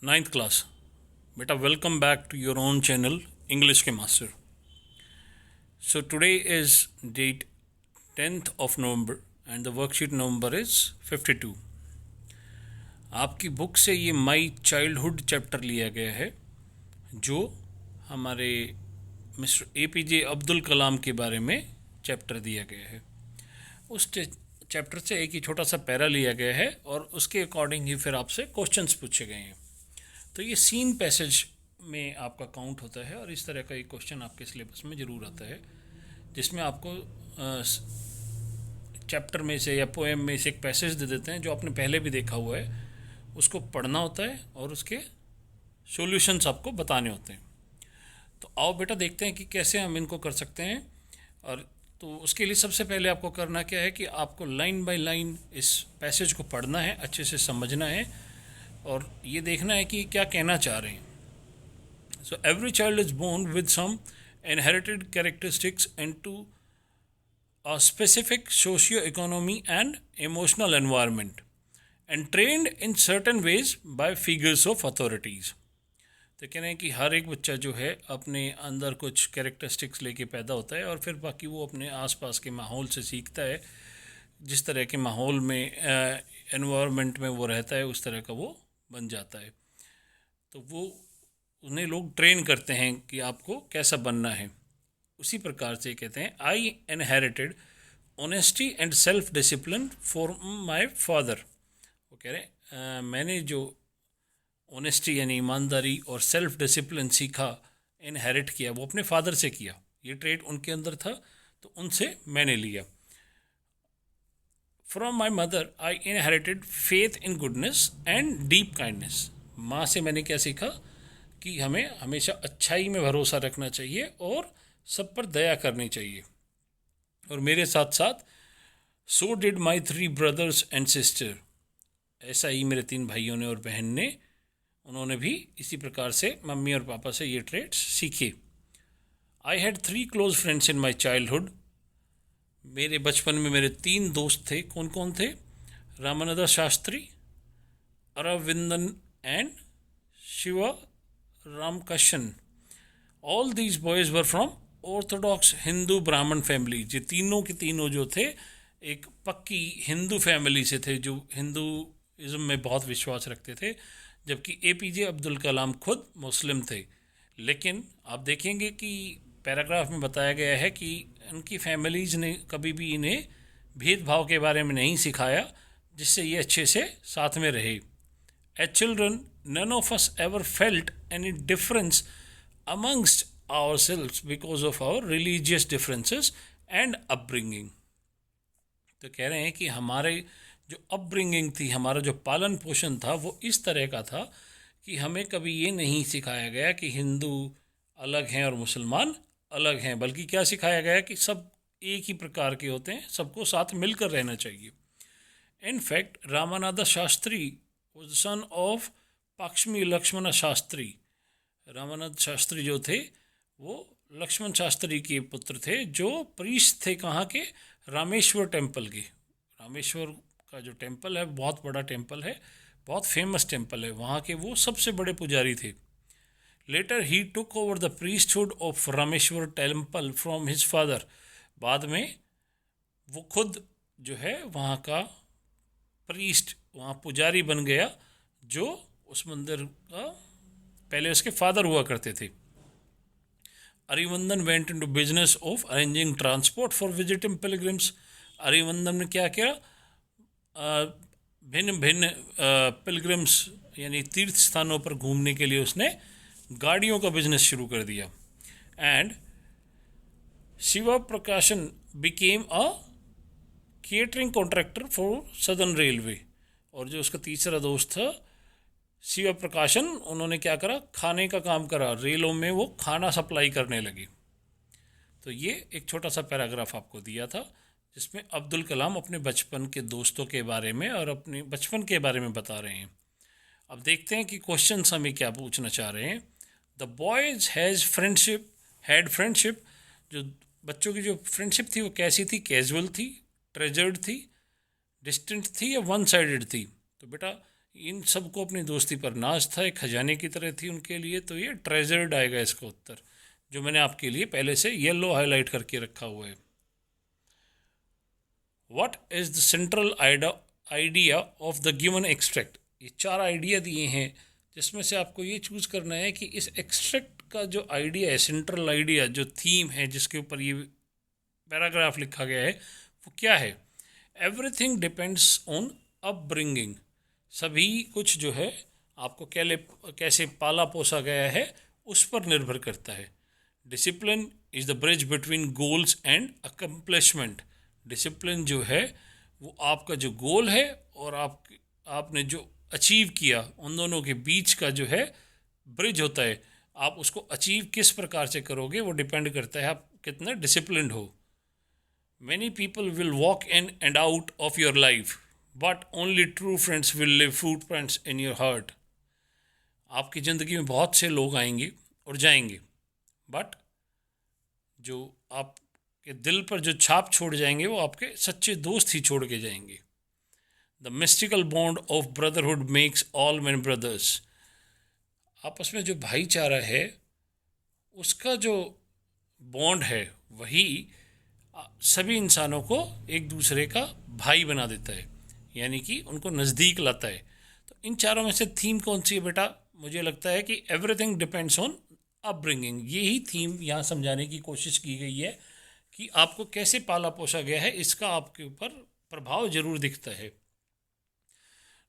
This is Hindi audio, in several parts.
Ninth class. बेटा welcome back to your own channel English के master. So today is date 10th of November and the worksheet number is 52। आपकी बुक से ये माई चाइल्डहुड चैप्टर लिया गया है जो हमारे मिस्टर APJ अब्दुल कलाम के बारे में चैप्टर दिया गया है। उस चैप्टर से एक ही छोटा सा पैरा लिया गया है और उसके अकॉर्डिंग ही फिर आपसे क्वेश्चंस पूछे गए हैं। तो ये सीन पैसेज में आपका काउंट होता है और इस तरह का एक क्वेश्चन आपके सिलेबस में ज़रूर आता है जिसमें आपको चैप्टर में से या पोएम में से एक पैसेज दे देते हैं जो आपने पहले भी देखा हुआ है, उसको पढ़ना होता है और उसके सॉल्यूशंस आपको बताने होते हैं। तो आओ बेटा देखते हैं कि कैसे हम इनको कर सकते हैं। और तो उसके लिए सबसे पहले आपको करना क्या है कि आपको लाइन बाय लाइन इस पैसेज को पढ़ना है, अच्छे से समझना है और ये देखना है कि क्या कहना चाह रहे हैं। So every child is born with some inherited characteristics and to a specific socio-economy and emotional environment and trained in certain ways by figures of authorities। तो कह रहे हैं कि हर एक बच्चा जो है अपने अंदर कुछ कैरेक्टरिस्टिक्स लेके पैदा होता है और फिर बाकी वो अपने आसपास के माहौल से सीखता है। जिस तरह के माहौल में एनवायरनमेंट में वो रहता है उस तरह का वो बन जाता है। तो वो उन्हें लोग ट्रेन करते हैं कि आपको कैसा बनना है। उसी प्रकार से कहते हैं आई inherited honesty and self discipline from my father. वो कह रहे हैं मैंने जो ऑनेस्टी यानी ईमानदारी और सेल्फ डिसिप्लिन सीखा, इनहेरिट किया, वो अपने फादर से किया। ये ट्रेट उनके अंदर था तो उनसे मैंने लिया। From my mother I inherited faith in goodness and deep kindness. माँ से मैंने क्या सीखा कि हमें हमेशा अच्छाई में भरोसा रखना चाहिए और सब पर दया करनी चाहिए। और मेरे साथ साथ so did my 3 brothers and sister. ऐसा ही मेरे 3 भाइयों ने और बहन ने, उन्होंने भी इसी प्रकार से मम्मी और पापा से ये ट्रेड्स सीखे। I had 3 close friends in my childhood. मेरे बचपन में मेरे 3 दोस्त थे। कौन कौन थे? Ramanand Shastri, Aravindan and Shiva Ramakrishna. All these boys were from orthodox Hindu Brahmin family. ये तीनों के तीनों जो थे एक पक्की हिंदू फैमिली से थे जो हिंदूइज़्म में बहुत विश्वास रखते थे, जबकि APJ अब्दुल कलाम खुद मुस्लिम थे। लेकिन आप देखेंगे कि पैराग्राफ में बताया गया है कि उनकी फैमिलीज़ ने कभी भी इन्हें भेदभाव के बारे में नहीं सिखाया, जिससे ये अच्छे से साथ में रहे। As children none of us ever felt any difference amongst ourselves because of our religious differences and upbringing। तो कह रहे हैं कि हमारे जो अपब्रिंगिंग थी, हमारा जो पालन पोषण था, वो इस तरह का था कि हमें कभी ये नहीं सिखाया गया कि हिंदू अलग हैं और मुसलमान अलग हैं, बल्कि क्या सिखाया गया कि सब एक ही प्रकार के होते हैं, सबको साथ मिलकर रहना चाहिए। In fact Ramanath Shastri was the son of पक्ष्मी लक्ष्मण शास्त्री। रामानंद शास्त्री जो थे वो लक्ष्मण शास्त्री के पुत्र थे जो प्रीस्ट थे। कहाँ के? रामेश्वर टेम्पल के। रामेश्वर का जो टेम्पल है बहुत बड़ा टेम्पल है, बहुत फेमस टेम्पल है, वहाँ के वो सबसे बड़े पुजारी थे। Later he took over the priesthood of Rameshwar temple from his father. बाद में वो खुद जो है वहाँ का प्रीस्ट, वहाँ पुजारी बन गया जो उस मंदिर का पहले उसके फादर हुआ करते थे। Arivandan went into business of arranging transport for visiting pilgrims. Arivandan ने क्या किया? भिन्न भिन्न पिलग्रिम्स यानी तीर्थ स्थानों पर घूमने के लिए उसने गाड़ियों का बिजनेस शुरू कर दिया। एंड शिवा प्रकाशन became a catering contractor for southern railway. और जो उसका तीसरा दोस्त था शिव प्रकाशन, उन्होंने क्या करा? खाने का काम करा, रेलों में वो खाना सप्लाई करने लगे। तो ये एक छोटा सा पैराग्राफ आपको दिया था जिसमें अब्दुल कलाम अपने बचपन के दोस्तों के बारे में और अपने बचपन के बारे में बता रहे हैं। अब देखते हैं कि क्वेश्चन हमें क्या पूछना चाह रहे हैं। The boys had friendship. जो बच्चों की जो फ्रेंडशिप थी वो कैसी थी? कैजुअल थी, ट्रेजर्ड थी, डिस्टेंट थी या वन साइडेड थी? तो बेटा इन सबको अपनी दोस्ती पर नाज था, एक खजाने की तरह थी उनके लिए। तो ये ट्रेजर्ड आएगा इसका उत्तर, जो मैंने आपके लिए पहले से येलो हाईलाइट करके रखा हुआ है। What is the central idea of the given extract? ये 4 आइडिया दिए हैं, जिसमें से आपको ये चूज करना है कि इस एक्सट्रैक्ट का जो आइडिया है, सेंट्रल आइडिया, जो थीम है जिसके ऊपर ये पैराग्राफ लिखा गया है, वो क्या है। Everything depends on upbringing. सभी कुछ जो है आपको कैसे पाला पोसा गया है उस पर निर्भर करता है। Discipline is the bridge between goals and accomplishment. Discipline जो है वो आपका जो गोल है और आपने जो अचीव किया, उन दोनों के बीच का जो है ब्रिज होता है। आप उसको अचीव किस प्रकार से करोगे वो डिपेंड करता है आप कितना डिसिप्लिन्ड हो। Many people will walk in and out of your life, but only true friends will live footprints in your heart. आपकी ज़िंदगी में बहुत से लोग आएंगे और जाएंगे, बट जो आपके दिल पर जो छाप छोड़ जाएंगे वो आपके सच्चे दोस्त ही छोड़ के जाएंगे। The mystical bond of brotherhood makes all man brothers. आपस में जो भाईचारा है उसका जो बॉन्ड है वही सभी इंसानों को एक दूसरे का भाई बना देता है, यानी कि उनको नज़दीक लाता है। तो इन चारों में से थीम कौन सी है बेटा? मुझे लगता है कि एवरीथिंग डिपेंड्स ऑन अपब्रिंगिंग। यही थीम यहाँ समझाने की कोशिश की गई है कि आपको कैसे पाला पोसा गया है, इसका आपके ऊपर प्रभाव जरूर दिखता है।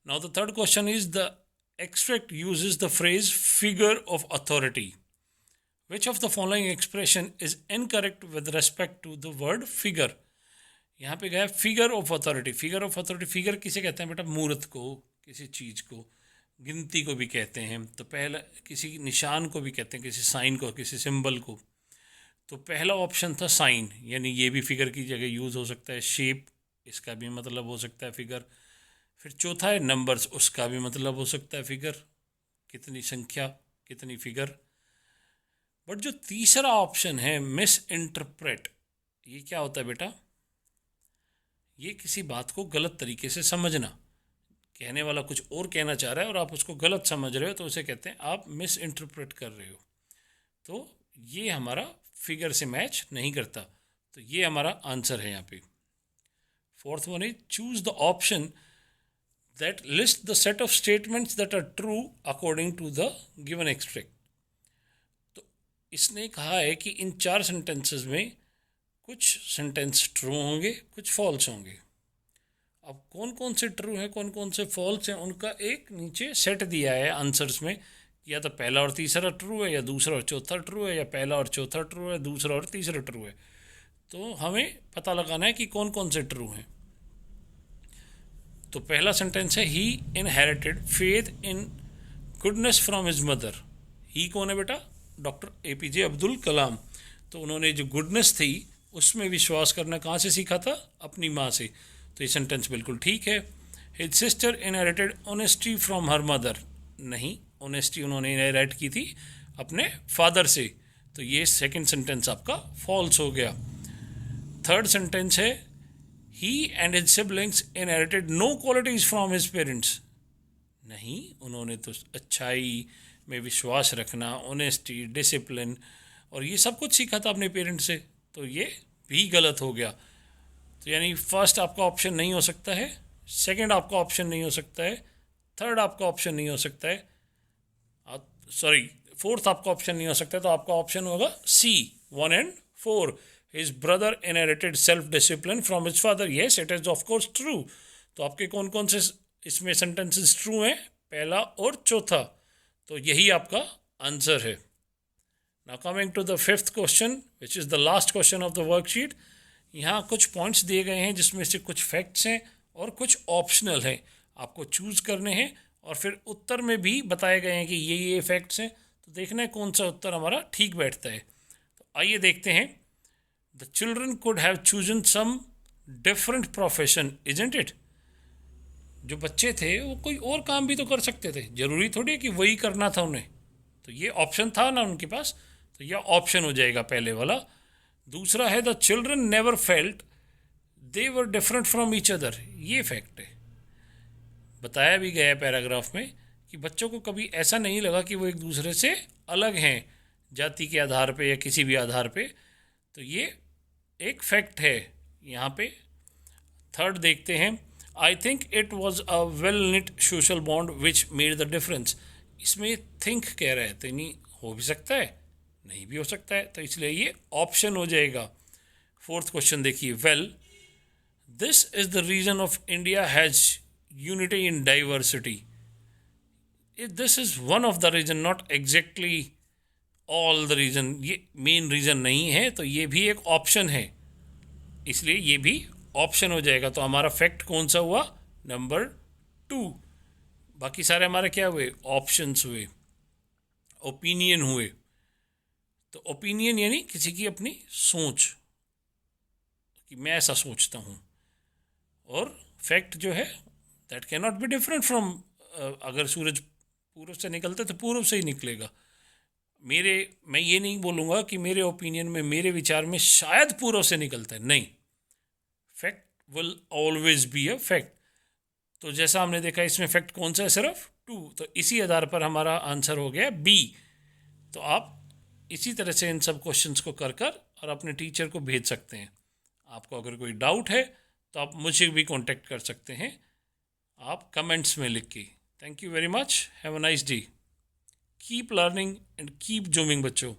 Now the third question is the extract uses the phrase figure of authority. Which of the following expression is incorrect with respect to the word figure? यहाँ पे गया figure of authority. Figure of authority, figure किसे कहते हैं बेटा? मूर्त को, किसी चीज़ को, गिनती को भी कहते हैं। तो पहला किसी निशान को भी कहते हैं, किसी साइन को, किसी सिंबल को। तो पहला ऑप्शन था साइन, यानी ये भी फिगर की जगह यूज़ हो सकता है। शेप, इसका भी मतलब हो सकता है फिगर। फिर चौथा है नंबर्स, उसका भी मतलब हो सकता है फिगर, कितनी संख्या, कितनी फिगर। बट जो तीसरा ऑप्शन है मिस इंटरप्रेट, ये क्या होता है बेटा? ये किसी बात को गलत तरीके से समझना। कहने वाला कुछ और कहना चाह रहा है और आप उसको गलत समझ रहे हो, तो उसे कहते हैं आप मिस इंटरप्रेट कर रहे हो। तो ये हमारा फिगर से मैच नहीं करता। तो ये हमारा आंसर है यहाँ पे। Fourth one is choose the option that list the set of statements that are true according to the given extract. तो इसने कहा है कि इन 4 सेंटेंसेस में कुछ सेंटेंस ट्रू होंगे, कुछ फॉल्स होंगे। अब कौन कौन से ट्रू हैं, कौन कौन से फॉल्स हैं, उनका एक नीचे सेट दिया है आंसर्स में। या तो पहला और तीसरा ट्रू है, या दूसरा और चौथा ट्रू है, या पहला और चौथा ट्रू है, दूसरा और तीसरा ट्रू है। तो हमें पता लगाना है कि कौन कौन से ट्रू हैं। तो पहला सेंटेंस है he inherited faith in goodness from his mother. He कौन है बेटा? Doctor APJ Abdul Kalam. तो उन्होंने जो गुडनेस थी उसमें विश्वास करना कहाँ से सीखा था? अपनी माँ से। तो ये सेंटेंस बिल्कुल ठीक है। His sister inherited honesty from her mother. नहीं, ऑनेस्टी उन्होंने इनहेरिट की थी अपने फादर से। तो ये सेकेंड सेंटेंस आपका फॉल्स हो गया। थर्ड सेंटेंस है He and his siblings inherited no qualities from his parents. नहीं, उन्होंने तो अच्छाई में विश्वास रखना, ऑनेस्टी, डिसिप्लिन और ये सब कुछ सीखा था अपने पेरेंट्स से। तो ये भी गलत हो गया। तो यानी फर्स्ट आपका ऑप्शन नहीं हो सकता है, सेकंड आपका ऑप्शन नहीं हो सकता है, थर्ड आपका ऑप्शन नहीं हो सकता है, फोर्थ आपका ऑप्शन नहीं हो सकता है। तो आपका ऑप्शन होगा C, 1 and 4। His brother inherited self-discipline from his father. Yes, it is of course true. तो आपके कौन कौन से इसमें सेंटेंसेस ट्रू हैं? पहला और चौथा। तो यही आपका आंसर है। Now coming to the fifth question, which is the last question of the worksheet. यहाँ कुछ पॉइंट्स दिए गए हैं जिसमें से कुछ फैक्ट्स हैं और कुछ ऑप्शनल हैं। आपको चूज़ करने हैं और फिर उत्तर में भी बताए गए हैं कि ये फैक्ट्स हैं। तो देखना है कौन सा उत्तर हमारा ठीक बैठता है। तो आइए देखते हैं। The children could have chosen some different profession, isn't it? जो बच्चे थे वो कोई और काम भी तो कर सकते थे, जरूरी थोड़ी है कि वही करना था उन्हें। तो ये ऑप्शन था ना उनके पास, तो यह ऑप्शन हो जाएगा पहले वाला। दूसरा है the children never felt they were different from each other. ये फैक्ट है। बताया भी गया है पैराग्राफ में कि बच्चों को कभी ऐसा नहीं लगा कि वो एक दूसरे से अलग हैं जाति के आधार पे या किसी भी आधार पे। तो ये एक फैक्ट है यहाँ पे। थर्ड देखते हैं, I think it was a well knit social bond which made the difference. इसमें थिंक कह रहा है, तो नहीं हो भी सकता है, नहीं भी हो सकता है, तो इसलिए ये ऑप्शन हो जाएगा। फोर्थ क्वेश्चन देखिए, well this is the reason of India has unity in diversity. This is one of the reason, not exactly all the reason. ये मेन रीजन नहीं है, तो ये भी एक ऑप्शन है, इसलिए ये भी ऑप्शन हो जाएगा। तो हमारा फैक्ट कौन सा हुआ? नंबर 2। बाकी सारे हमारे क्या हुए? ऑप्शंस हुए, ओपिनियन हुए। तो ओपिनियन यानी किसी की अपनी सोच, कि मैं ऐसा सोचता हूँ। और फैक्ट जो है that can not be different from, अगर सूरज पूर्व से निकलता है तो पूर्व से ही निकलेगा। मैं ये नहीं बोलूँगा कि मेरे ओपिनियन में, मेरे विचार में शायद पूर्व से निकलता है, नहीं, fact will always be a fact. तो जैसा हमने देखा इसमें फैक्ट कौन सा है? सिर्फ 2। तो इसी आधार पर हमारा आंसर हो गया बी। तो आप इसी तरह से इन सब क्वेश्चंस को कर कर और अपने टीचर को भेज सकते हैं। आपको अगर कोई डाउट है तो आप मुझे भी कांटेक्ट कर सकते हैं, आप कमेंट्स में लिख के। Thank you very much, have a nice day, keep learning and keep zooming बच्चों।